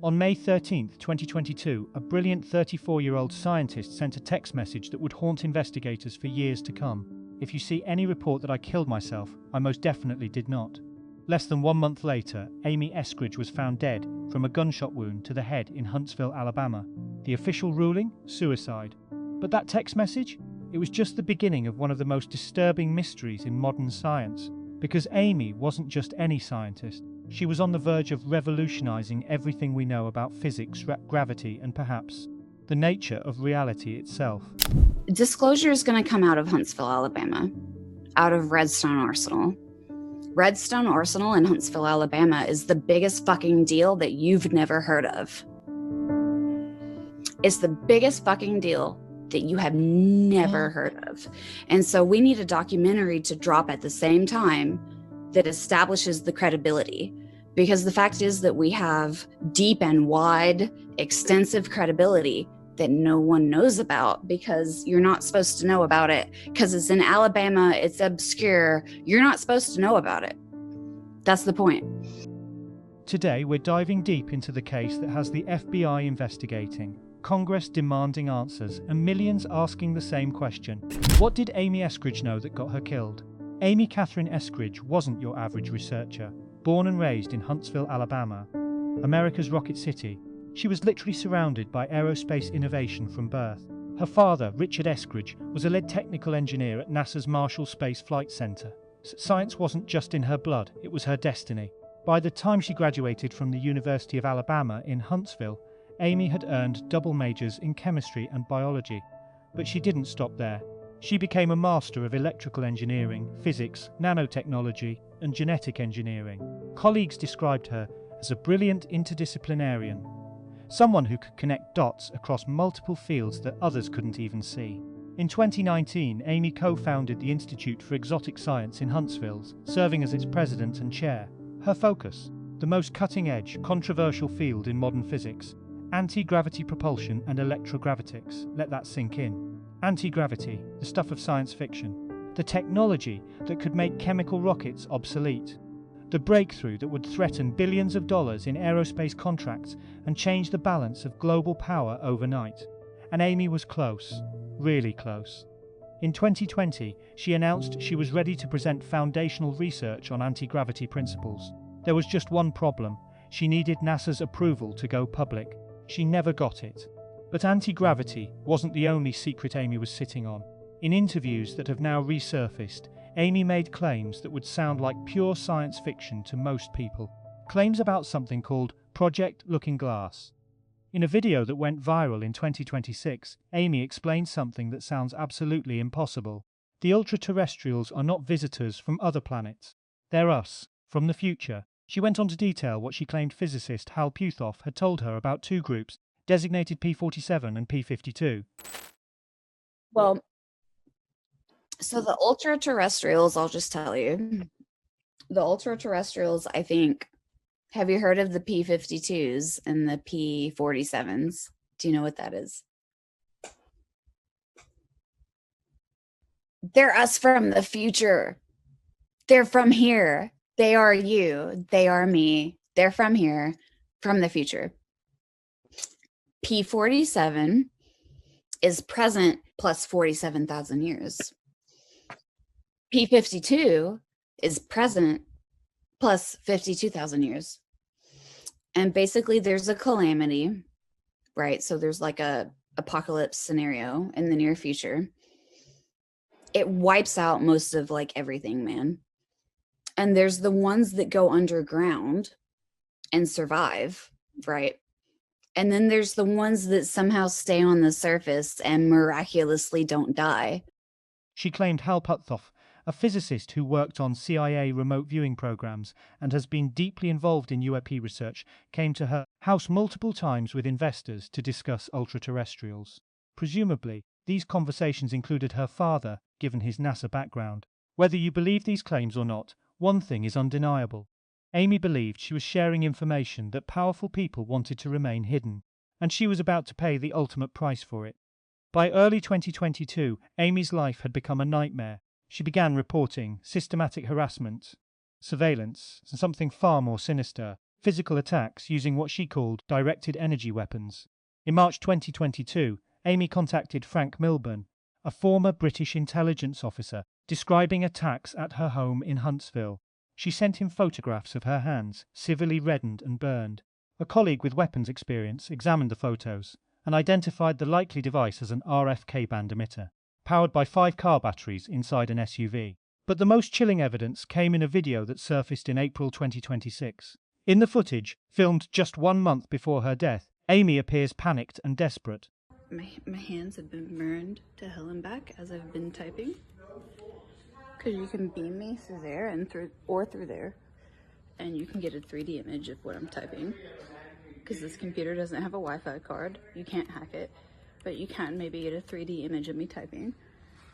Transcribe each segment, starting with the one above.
On May 13, 2022, a brilliant 34-year-old scientist sent a text message that would haunt investigators for years to come. If you see any report that I killed myself, I most definitely did not. Less than 1 month later, Amy Eskridge was found dead from a gunshot wound to the head in Huntsville, Alabama. The official ruling? Suicide. But that text message? It was just the beginning of one of the most disturbing mysteries in modern science. Because Amy wasn't just any scientist. She was on the verge of revolutionizing everything we know about physics, gravity, and perhaps the nature of reality itself. Disclosure is going to come out of Huntsville, Alabama, out of Redstone Arsenal. Redstone Arsenal in Huntsville, Alabama is the biggest fucking deal that you've never heard of. It's the biggest fucking deal that you have never heard of. And so we need a documentary to drop at the same time that establishes the credibility. Because the fact is that we have deep and wide, extensive credibility that no one knows about because you're not supposed to know about it. Because it's in Alabama, it's obscure. You're not supposed to know about it. That's the point. Today, we're diving deep into the case that has the FBI investigating, Congress demanding answers, and millions asking the same question. What did Amy Eskridge know that got her killed? Amy Catherine Eskridge wasn't your average researcher. Born and raised in Huntsville, Alabama, America's Rocket City, she was literally surrounded by aerospace innovation from birth. Her father, Richard Eskridge, was a lead technical engineer at NASA's Marshall Space Flight Center. Science wasn't just in her blood, it was her destiny. By the time she graduated from the University of Alabama in Huntsville, Amy had earned double majors in chemistry and biology. But she didn't stop there. She became a master of electrical engineering, physics, nanotechnology, and genetic engineering. Colleagues described her as a brilliant interdisciplinarian, someone who could connect dots across multiple fields that others couldn't even see. In 2019, Amy co-founded the Institute for Exotic Science in Huntsville, serving as its president and chair. Her focus, the most cutting-edge, controversial field in modern physics, anti-gravity propulsion and electrogravitics. Let that sink in. Anti-gravity, the stuff of science fiction. The technology that could make chemical rockets obsolete. The breakthrough that would threaten billions of dollars in aerospace contracts and change the balance of global power overnight. And Amy was close, really close. In 2020, she announced she was ready to present foundational research on anti-gravity principles. There was just one problem. She needed NASA's approval to go public. She never got it. But anti-gravity wasn't the only secret Amy was sitting on. In interviews that have now resurfaced, Amy made claims that would sound like pure science fiction to most people. Claims about something called Project Looking Glass. In a video that went viral in 2026, Amy explained something that sounds absolutely impossible. The ultra-terrestrials are not visitors from other planets. They're us, from the future. She went on to detail what she claimed physicist Hal Puthoff had told her about two groups, designated P47 and P52. Well, so the ultra-terrestrials, I'll just tell you, the ultra-terrestrials, I think, have you heard of the P52s and the P47s? Do you know what that is? They're us from the future. They're from here. They are you. They are me. They're from here, from the future. P47 is present plus 47,000 years. P52 is present plus 52,000 years. And basically there's a calamity, right? So there's like a apocalypse scenario in the near future. It wipes out most of like everything, man. And there's the ones that go underground and survive, right? And then there's the ones that somehow stay on the surface and miraculously don't die. She claimed Hal Puthoff, a physicist who worked on CIA remote viewing programs and has been deeply involved in UAP research, came to her house multiple times with investors to discuss ultra-terrestrials. Presumably, these conversations included her father, given his NASA background. Whether you believe these claims or not, one thing is undeniable. Amy believed she was sharing information that powerful people wanted to remain hidden, and she was about to pay the ultimate price for it. By early 2022, Amy's life had become a nightmare. She began reporting systematic harassment, surveillance, and something far more sinister, physical attacks using what she called directed energy weapons. In March 2022, Amy contacted Frank Milburn, a former British intelligence officer, describing attacks at her home in Huntsville. She sent him photographs of her hands, severely reddened and burned. A colleague with weapons experience examined the photos and identified the likely device as an RF K-band emitter, powered by 5 car batteries inside an SUV. But the most chilling evidence came in a video that surfaced in April 2026. In the footage, filmed just 1 month before her death, Amy appears panicked and desperate. My hands have been burned to hell and back as I've been typing. Because you can beam me through there and through there, and you can get a 3D image of what I'm typing. Because this computer doesn't have a Wi-Fi card, you can't hack it, but you can maybe get a 3D image of me typing.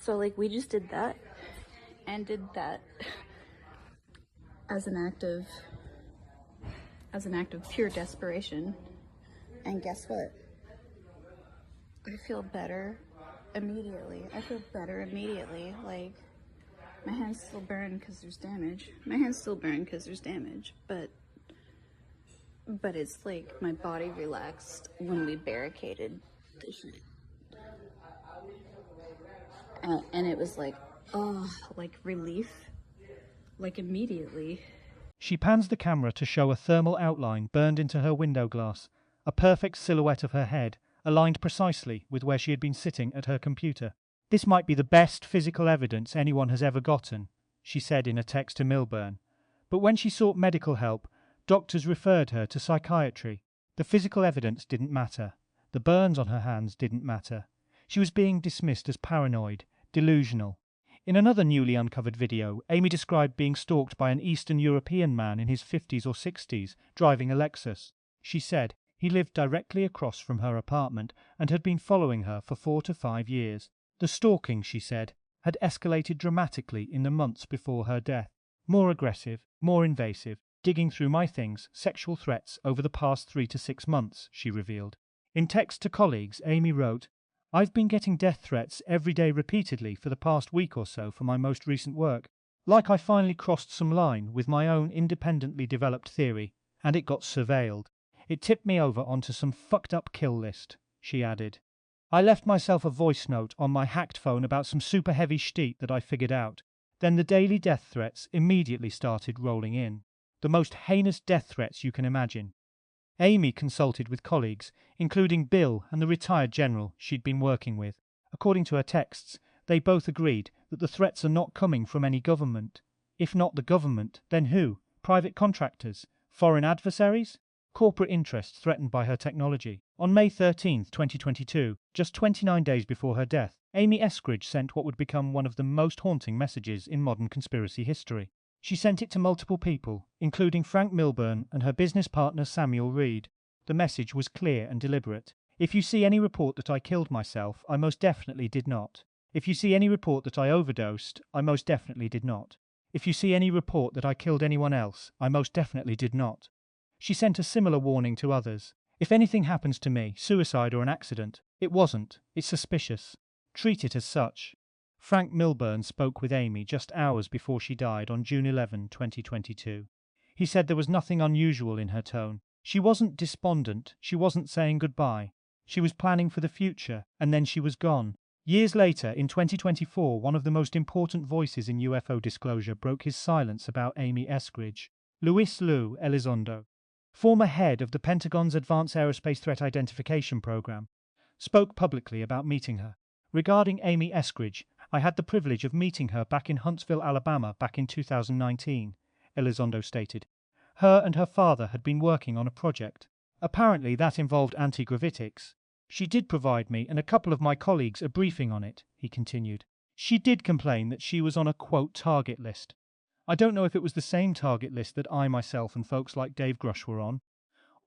So like we just did that, and did that as an act of pure desperation. And guess what? I feel better immediately. Like, my hands still burn because there's damage. But it's like my body relaxed when we barricaded the shit. And it was like, oh, like relief, like immediately. She pans the camera to show a thermal outline burned into her window glass, a perfect silhouette of her head, aligned precisely with where she had been sitting at her computer. "This might be the best physical evidence anyone has ever gotten," she said in a text to Milburn. But when she sought medical help, doctors referred her to psychiatry. The physical evidence didn't matter. The burns on her hands didn't matter. She was being dismissed as paranoid, delusional. In another newly uncovered video, Amy described being stalked by an Eastern European man in his 50s or 60s, driving a Lexus. She said he lived directly across from her apartment and had been following her for 4 to 5 years. The stalking, she said, had escalated dramatically in the months before her death. More aggressive, more invasive, digging through my things, sexual threats over the past 3 to 6 months, she revealed. In text to colleagues, Amy wrote, "I've been getting death threats every day repeatedly for the past week or so for my most recent work. Like I finally crossed some line with my own independently developed theory, and it got surveilled. It tipped me over onto some fucked up kill list," she added. "I left myself a voice note on my hacked phone about some super heavy shtiet that I figured out. Then the daily death threats immediately started rolling in. The most heinous death threats you can imagine." Amy consulted with colleagues, including Bill and the retired general she'd been working with. According to her texts, they both agreed that the threats are not coming from any government. If not the government, then who? Private contractors? Foreign adversaries? Corporate interests threatened by her technology. On May 13, 2022, just 29 days before her death, Amy Eskridge sent what would become one of the most haunting messages in modern conspiracy history. She sent it to multiple people, including Frank Milburn and her business partner Samuel Reed. The message was clear and deliberate. "If you see any report that I killed myself, I most definitely did not. If you see any report that I overdosed, I most definitely did not. If you see any report that I killed anyone else, I most definitely did not." She sent a similar warning to others. "If anything happens to me, suicide or an accident, it wasn't. It's suspicious. Treat it as such." Frank Milburn spoke with Amy just hours before she died on June 11, 2022. He said there was nothing unusual in her tone. She wasn't despondent, she wasn't saying goodbye. She was planning for the future, and then she was gone. Years later, in 2024, one of the most important voices in UFO disclosure broke his silence about Amy Eskridge. Luis Lou Elizondo, former head of the Pentagon's Advanced Aerospace Threat Identification Program, spoke publicly about meeting her. "Regarding Amy Eskridge, I had the privilege of meeting her back in Huntsville, Alabama, back in 2019, Elizondo stated. Her and her father had been working on a project. Apparently that involved anti-gravitics. She did provide me and a couple of my colleagues a briefing on it," he continued. "She did complain that she was on a, quote, target list. I don't know if it was the same target list that I myself and folks like Dave Grush were on,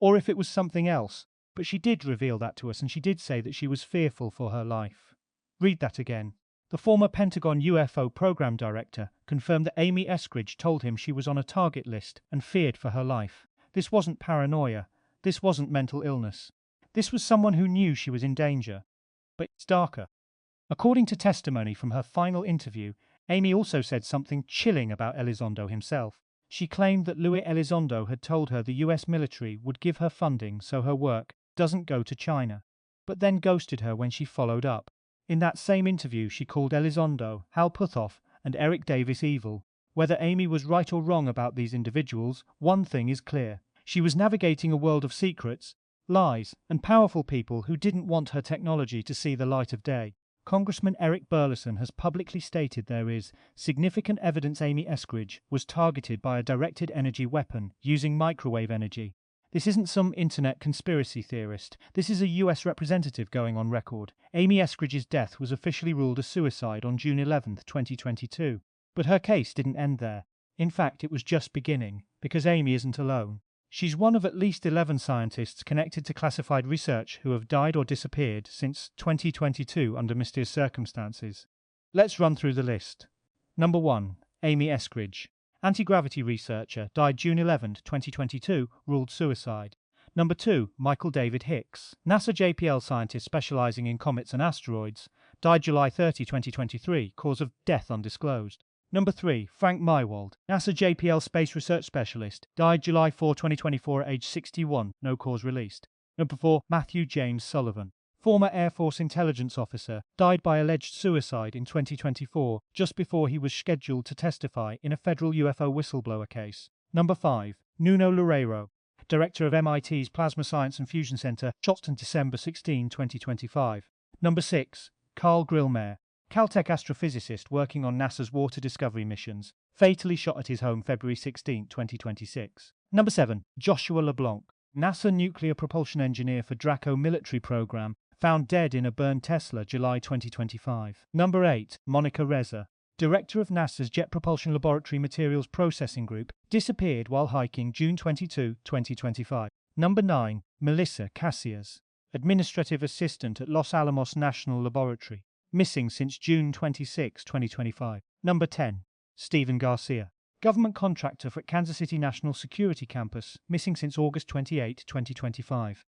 or if it was something else, but she did reveal that to us, and she did say that she was fearful for her life." Read that again. The former Pentagon UFO program director confirmed that Amy Eskridge told him she was on a target list and feared for her life. This wasn't paranoia. This wasn't mental illness. This was someone who knew she was in danger. But it's darker. According to testimony from her final interview, Amy also said something chilling about Elizondo himself. She claimed that Luis Elizondo had told her the US military would give her funding so her work doesn't go to China, but then ghosted her when she followed up. In that same interview, she called Elizondo, Hal Puthoff, and Eric Davis evil. Whether Amy was right or wrong about these individuals, one thing is clear. She was navigating a world of secrets, lies, and powerful people who didn't want her technology to see the light of day. Congressman Eric Burleson has publicly stated there is significant evidence Amy Eskridge was targeted by a directed energy weapon using microwave energy. This isn't some internet conspiracy theorist. This is a US representative going on record. Amy Eskridge's death was officially ruled a suicide on June 11, 2022. But her case didn't end there. In fact, it was just beginning, because Amy isn't alone. She's one of at least 11 scientists connected to classified research who have died or disappeared since 2022 under mysterious circumstances. Let's run through the list. Number 1. Amy Eskridge. Anti-gravity researcher, died June 11, 2022, ruled suicide. Number 2. Michael David Hicks. NASA JPL scientist specializing in comets and asteroids, died July 30, 2023, cause of death undisclosed. Number 3. Frank Mywald, NASA JPL space research specialist, died July 4, 2024 at age 61, no cause released. Number 4. Matthew James Sullivan, former Air Force intelligence officer, died by alleged suicide in 2024, just before he was scheduled to testify in a federal UFO whistleblower case. Number 5. Nuno Loureiro, director of MIT's Plasma Science and Fusion Center, shot on December 16, 2025. Number 6. Carl Grillmeier, Caltech astrophysicist working on NASA's water discovery missions, fatally shot at his home February 16, 2026. Number 7. Joshua LeBlanc, NASA nuclear propulsion engineer for Draco military program, found dead in a burned Tesla July 2025. Number 8. Monica Reza, director of NASA's Jet Propulsion Laboratory Materials Processing Group, disappeared while hiking June 22, 2025. Number 9. Melissa Cassias, administrative assistant at Los Alamos National Laboratory, missing since June 26, 2025. Number 10. Stephen Garcia, government contractor for Kansas City National Security Campus, missing since August 28, 2025.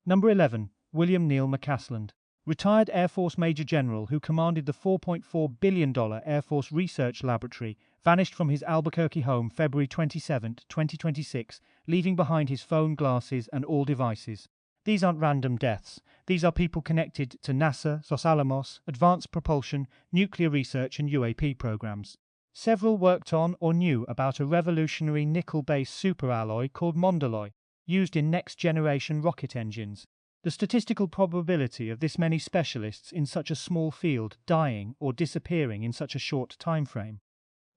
Number 11. William Neal McCasland, retired Air Force Major General who commanded the $4.4 billion Air Force Research Laboratory, vanished from his Albuquerque home February 27, 2026, leaving behind his phone, glasses, and all devices. These aren't random deaths. These are people connected to NASA, Los Alamos, advanced propulsion, nuclear research, and UAP programs. Several worked on or knew about a revolutionary nickel-based superalloy called Mondaloy, used in next-generation rocket engines. The statistical probability of this many specialists in such a small field dying or disappearing in such a short time frame.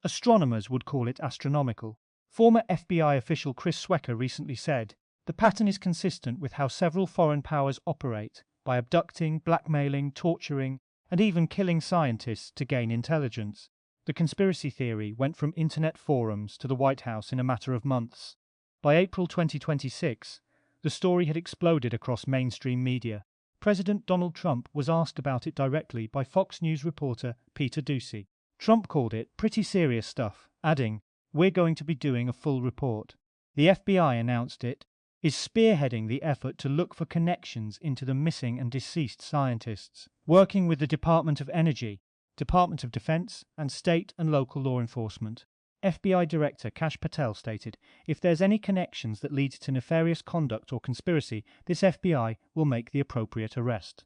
Astronomers would call it astronomical. Former FBI official Chris Swecker recently said, "The pattern is consistent with how several foreign powers operate, by abducting, blackmailing, torturing, and even killing scientists to gain intelligence." The conspiracy theory went from internet forums to the White House in a matter of months. By April 2026, the story had exploded across mainstream media. President Donald Trump was asked about it directly by Fox News reporter Peter Doocy. Trump called it pretty serious stuff, adding, "We're going to be doing a full report." The FBI announced it is spearheading the effort to look for connections into the missing and deceased scientists, working with the Department of Energy, Department of Defense, and state and local law enforcement. FBI Director Kash Patel stated, "If there's any connections that lead to nefarious conduct or conspiracy, this FBI will make the appropriate arrest."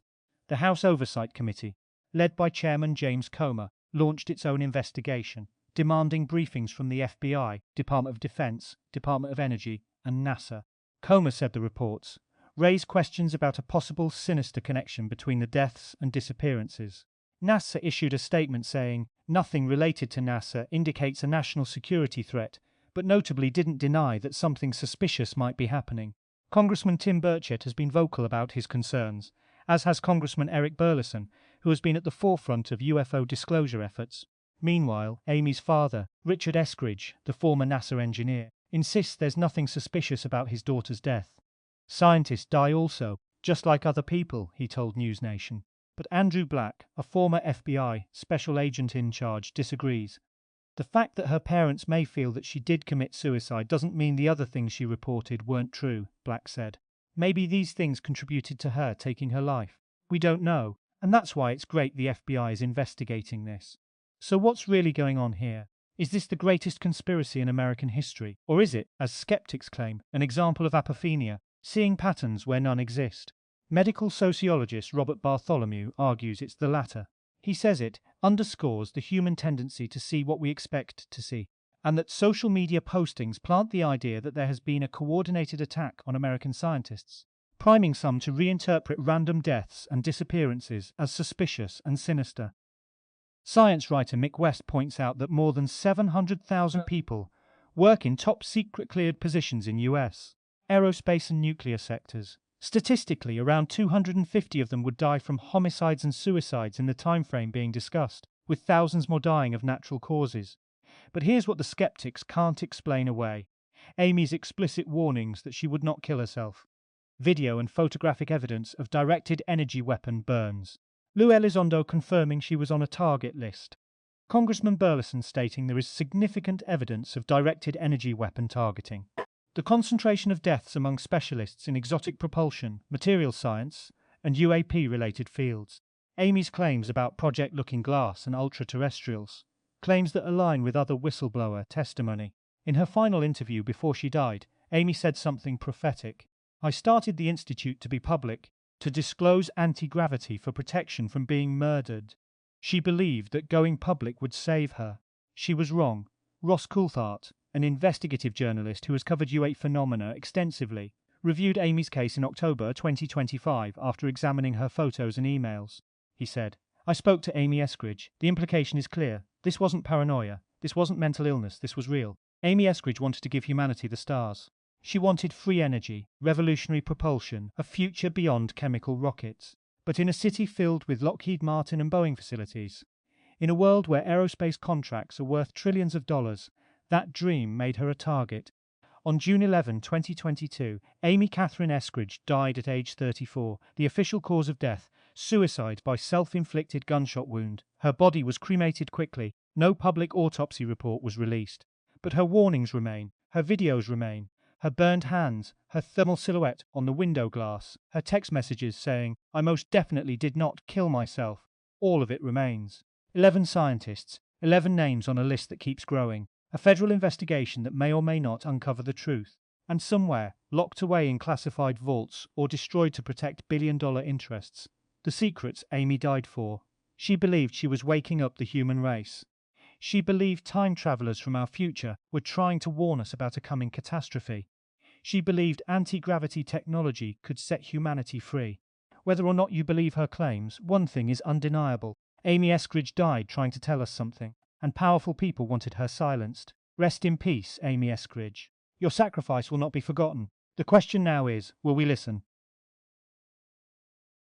The House Oversight Committee, led by Chairman James Comer, launched its own investigation, demanding briefings from the FBI, Department of Defense, Department of Energy, and NASA. Comer said the reports raise questions about a possible sinister connection between the deaths and disappearances. NASA issued a statement saying, "Nothing related to NASA indicates a national security threat," but notably didn't deny that something suspicious might be happening. Congressman Tim Burchett has been vocal about his concerns, as has Congressman Eric Burleson, who has been at the forefront of UFO disclosure efforts. Meanwhile, Amy's father, Richard Eskridge, the former NASA engineer, insists there's nothing suspicious about his daughter's death. "Scientists die also, just like other people," he told News Nation. But Andrew Black, a former FBI special agent in charge, disagrees. "The fact that her parents may feel that she did commit suicide doesn't mean the other things she reported weren't true," Black said. "Maybe these things contributed to her taking her life. We don't know, and that's why it's great the FBI is investigating this." So what's really going on here? Is this the greatest conspiracy in American history, or is it, as skeptics claim, an example of apophenia, seeing patterns where none exist? Medical sociologist Robert Bartholomew argues it's the latter. He says it underscores the human tendency to see what we expect to see, and that social media postings plant the idea that there has been a coordinated attack on American scientists, priming some to reinterpret random deaths and disappearances as suspicious and sinister. Science writer Mick West points out that more than 700,000 people work in top-secret cleared positions in US, aerospace and nuclear sectors. Statistically, around 250 of them would die from homicides and suicides in the time frame being discussed, with thousands more dying of natural causes. But here's what the skeptics can't explain away: Amy's explicit warnings that she would not kill herself. Video and photographic evidence of directed energy weapon burns. Lou Elizondo confirming she was on a target list. Congressman Burleson stating there is significant evidence of directed energy weapon targeting. The concentration of deaths among specialists in exotic propulsion, material science, and UAP-related fields. Amy's claims about Project Looking Glass and ultra-terrestrials. Claims that align with other whistleblower testimony. In her final interview before she died, Amy said something prophetic. "I started the institute to be public, to disclose anti-gravity for protection from being murdered." She believed that going public would save her. She was wrong. Ross Coulthart, an investigative journalist who has covered UAP phenomena extensively, reviewed Amy's case in October 2025 after examining her photos and emails. He said, "I spoke to Amy Eskridge. The implication is clear. This wasn't paranoia. This wasn't mental illness. This was real. Amy Eskridge wanted to give humanity the stars. She wanted free energy, revolutionary propulsion, a future beyond chemical rockets. But in a city filled with Lockheed Martin and Boeing facilities, in a world where aerospace contracts are worth trillions of dollars, that dream made her a target." On June 11, 2022, Amy Catherine Eskridge died at age 34. The official cause of death: suicide by self-inflicted gunshot wound. Her body was cremated quickly. No public autopsy report was released. But her warnings remain. Her videos remain. Her burned hands, her thermal silhouette on the window glass, her text messages saying, "I most definitely did not kill myself." All of it remains. 11 scientists, 11 names on a list that keeps growing. A federal investigation that may or may not uncover the truth. And somewhere, locked away in classified vaults or destroyed to protect billion-dollar interests, the secrets Amy died for. She believed she was waking up the human race. She believed time travelers from our future were trying to warn us about a coming catastrophe. She believed anti-gravity technology could set humanity free. Whether or not you believe her claims, one thing is undeniable. Amy Eskridge died trying to tell us something, and powerful people wanted her silenced. Rest in peace, Amy Eskridge. Your sacrifice will not be forgotten. The question now is, will we listen?